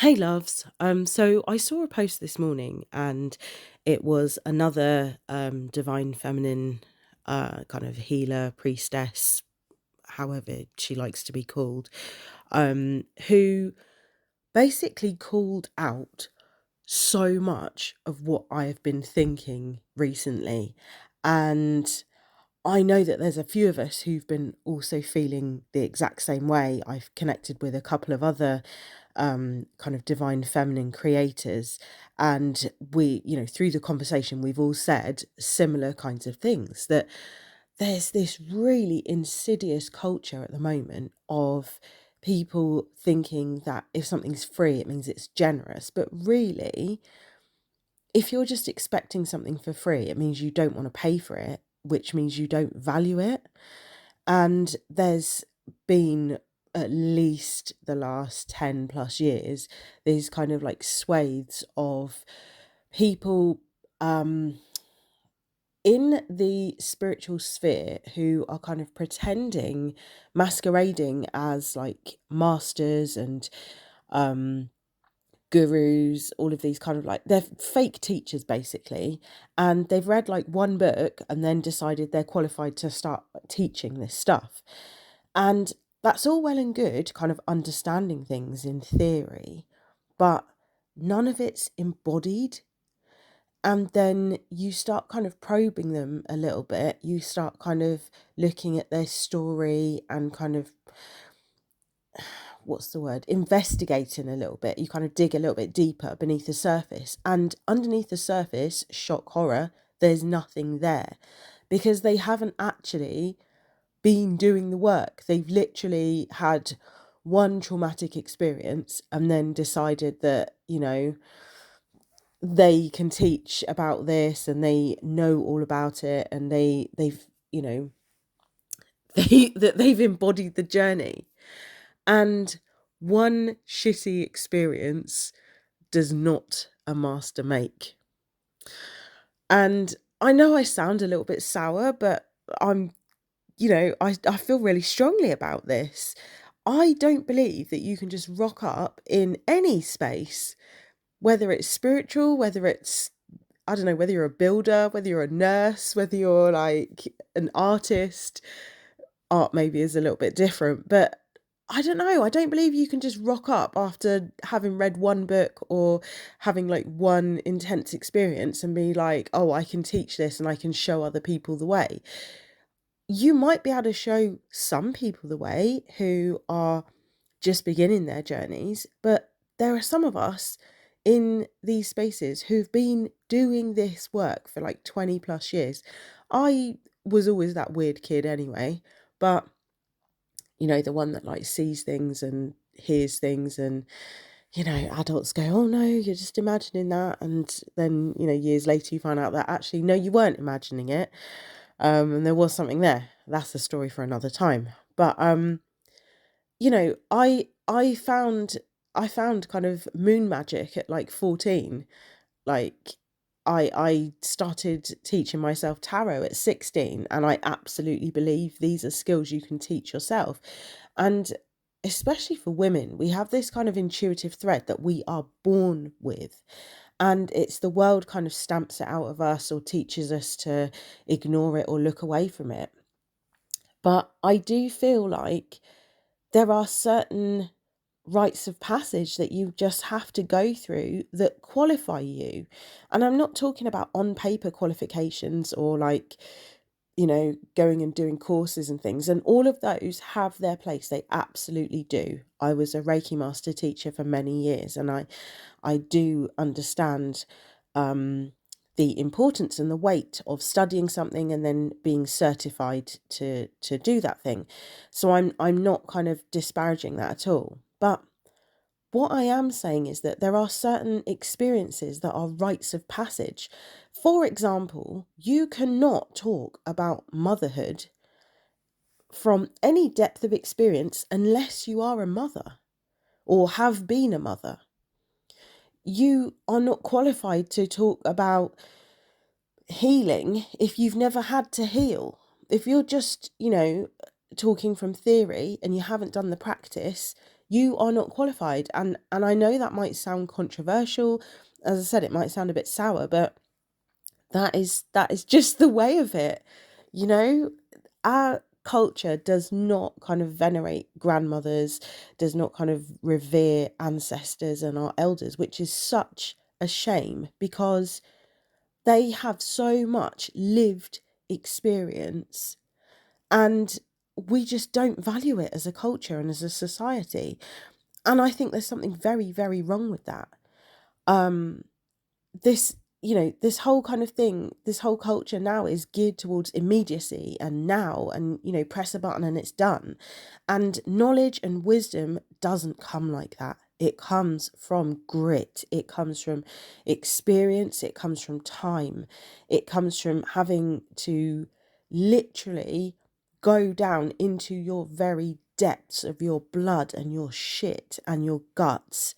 Hey loves. So I saw a post this morning and it was another divine feminine kind of healer, priestess, however she likes to be called, who basically called out so much of what I have been thinking recently. And I know that there's a few of us who've been also feeling the exact same way. I've connected with a couple of other kind of divine feminine creators, and through the conversation, we've all said similar kinds of things, that there's this really insidious culture at the moment of people thinking that if something's free, it means it's generous. But really, if you're just expecting something for free, it means you don't want to pay for it, which means you don't value it. And there's been, at least the last 10 plus years, these kind of like swathes of people in the spiritual sphere who are kind of pretending, masquerading as like masters and um gurus, all of these kind of like, they're fake teachers basically, and they've read like one book and then decided they're qualified to start teaching this stuff. And that's all well and good, kind of understanding things in theory, but none of it's embodied. And then you start kind of probing them a little bit, you start kind of looking at their story and kind of, what's the word, investigating a little bit. You kind of dig a little bit deeper beneath the surface, and underneath the surface, shock horror, there's nothing there, because they haven't actually been doing the work. They've literally had one traumatic experience and then decided that, they can teach about this and they know all about it, and they've they've embodied the journey. And one shitty experience does not a master make. And I know I sound a little bit sour, but I feel really strongly about this. I don't believe that you can just rock up in any space, whether it's spiritual, whether it's, I don't know, whether you're a builder, whether you're a nurse, whether you're like an artist. Art maybe is a little bit different, but I don't know. I don't believe you can just rock up after having read one book or having like one intense experience and be like, oh, I can teach this and I can show other people the way. You might be able to show some people the way who are just beginning their journeys, but there are some of us in these spaces who've been doing this work for like 20 plus years. I was always that weird kid anyway, but the one that like sees things and hears things, and adults go, oh no, you're just imagining that, and then years later you find out that actually no, you weren't imagining it, and there was something there. That's a story for another time. But I found kind of moon magic at like 14. Like I started teaching myself tarot at 16, and I absolutely believe these are skills you can teach yourself. And especially for women, we have this kind of intuitive thread that we are born with, and it's the world kind of stamps it out of us or teaches us to ignore it or look away from it. But I do feel like there are certain rites of passage that you just have to go through that qualify you. And I'm not talking about on paper qualifications or like, going and doing courses and things. And all of those have their place. They absolutely do. I was a Reiki master teacher for many years, and I do understand the importance and the weight of studying something and then being certified to do that thing. So I'm not kind of disparaging that at all. But what I am saying is that there are certain experiences that are rites of passage. For example, you cannot talk about motherhood from any depth of experience unless you are a mother or have been a mother. You are not qualified to talk about healing if you've never had to heal. If you're just, talking from theory and you haven't done the practice, You are not qualified. And I know that might sound controversial. As I said, it might sound a bit sour, but that is just the way of it. You know, our culture does not kind of venerate grandmothers, does not kind of revere ancestors and our elders, which is such a shame, because they have so much lived experience, and we just don't value it as a culture and as a society. And I think there's something very, very wrong with that. Um, this, this whole kind of thing, this whole culture now is geared towards immediacy and now, and, press a button and it's done. And knowledge and wisdom doesn't come like that. It comes from grit. It comes from experience. It comes from time. It comes from having to literally go down into your very depths of your blood and your shit and your guts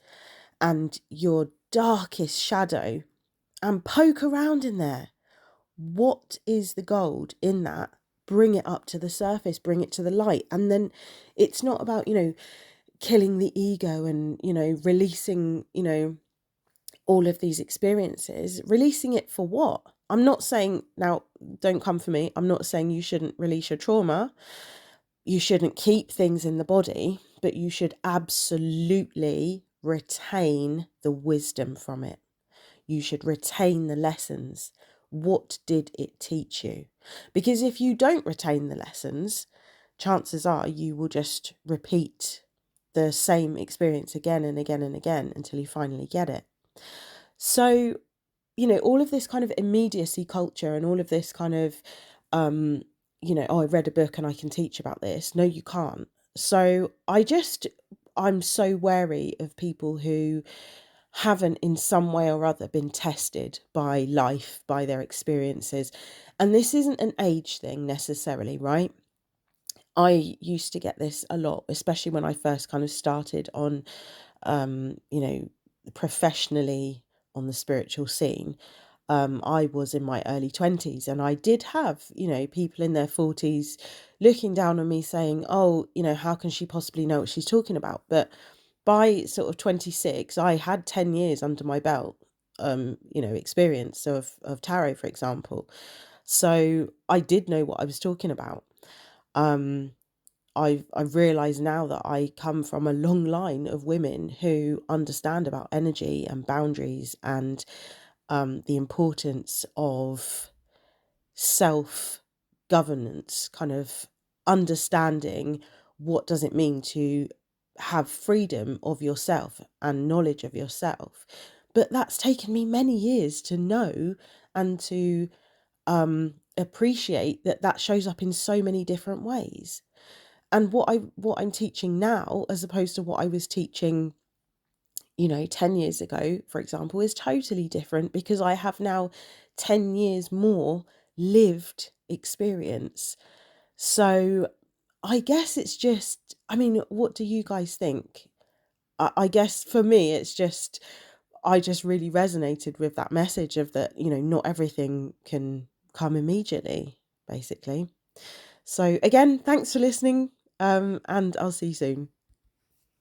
and your darkest shadow and poke around in there. What is the gold in that? Bring it up to the surface, bring it to the light. And then it's not about, killing the ego and, releasing, all of these experiences. Releasing it for what? I'm not saying, now, don't come for me, I'm not saying you shouldn't release your trauma. You shouldn't keep things in the body, but you should absolutely retain the wisdom from it. You should retain the lessons. What did it teach you? Because if you don't retain the lessons, chances are you will just repeat the same experience again and again and again until you finally get it. So, all of this kind of immediacy culture and all of this kind of, oh, I read a book and I can teach about this. No, you can't. So I'm so wary of people who haven't in some way or other been tested by life, by their experiences. And this isn't an age thing necessarily, right? I used to get this a lot, especially when I first kind of started on, professionally on the spiritual scene. I was in my early 20s and I did have, people in their 40s looking down on me saying, oh, how can she possibly know what she's talking about? But by sort of 26, I had 10 years under my belt, experience of tarot, for example. So I did know what I was talking about. I've realised now that I come from a long line of women who understand about energy and boundaries and the importance of self-governance, kind of understanding what does it mean to have freedom of yourself and knowledge of yourself. But that's taken me many years to know and to appreciate that shows up in so many different ways. And what I'm teaching now, as opposed to what I was teaching 10 years ago, for example, is totally different, because I have now 10 years more lived experience. So I guess it's just, I mean, what do you guys think? I guess for me, it's just, I just really resonated with that message of that, not everything can come immediately, basically. So again, thanks for listening, and I'll see you soon.